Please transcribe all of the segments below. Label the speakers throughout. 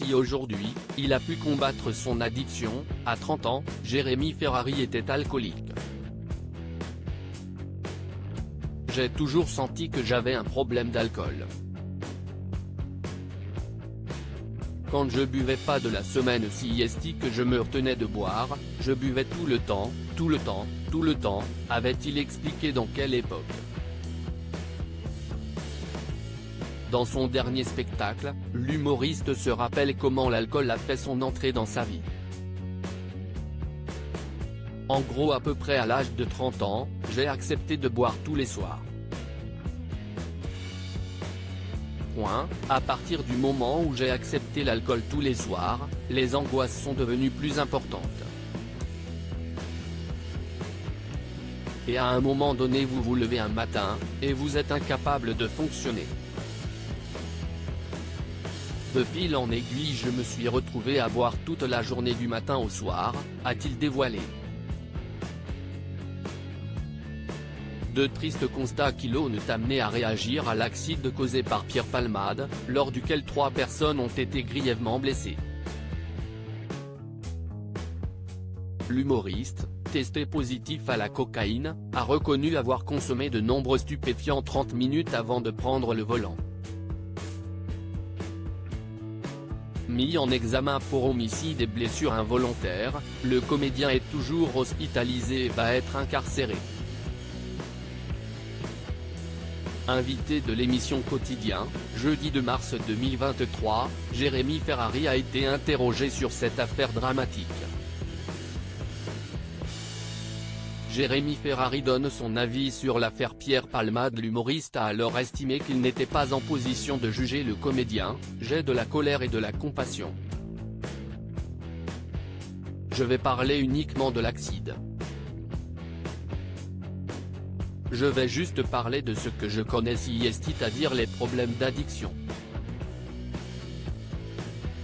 Speaker 1: Si aujourd'hui, il a pu combattre son addiction, à 30 ans, Jérémy Ferrari était alcoolique. J'ai toujours senti que j'avais un problème d'alcool. Quand je buvais pas de la semaine siestique que je me retenais de boire, je buvais tout le temps, avait-il expliqué dans quelle époque. Dans son dernier spectacle, l'humoriste se rappelle comment l'alcool a fait son entrée dans sa vie. En gros, à peu près à l'âge de 30 ans, j'ai accepté de boire tous les soirs. À partir du moment où j'ai accepté l'alcool tous les soirs, les angoisses sont devenues plus importantes. Et à un moment donné vous vous levez un matin, et vous êtes incapable de fonctionner. De fil en aiguille je me suis retrouvé à boire toute la journée du matin au soir, a-t-il dévoilé. De tristes constats qui l'ont amené à réagir à l'accident causé par Pierre Palmade, lors duquel 3 personnes ont été grièvement blessées. L'humoriste, testé positif à la cocaïne, a reconnu avoir consommé de nombreux stupéfiants 30 minutes avant de prendre le volant. Mis en examen pour homicide et blessures involontaires, le comédien est toujours hospitalisé et va être incarcéré. Invité de l'émission Quotidien, jeudi 2 mars 2023, Jérémy Ferrari a été interrogé sur cette affaire dramatique. Jérémy Ferrari donne son avis sur l'affaire Pierre Palmade. L'humoriste a alors estimé qu'il n'était pas en position de juger le comédien. J'ai de la colère et de la compassion. Je vais parler uniquement de l'accident. Je vais juste parler de ce que je connais, c'est-à-dire les problèmes d'addiction.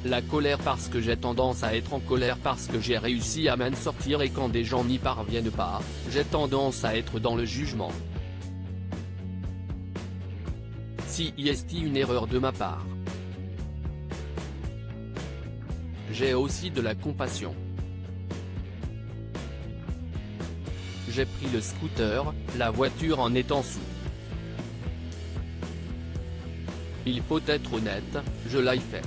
Speaker 1: La colère parce que j'ai tendance à être en colère parce que j'ai réussi à m'en sortir et quand des gens n'y parviennent pas, j'ai tendance à être dans le jugement. C'est une erreur de ma part. J'ai aussi de la compassion. J'ai pris le scooter, la voiture en étant sous. Il faut être honnête, je l'ai fait.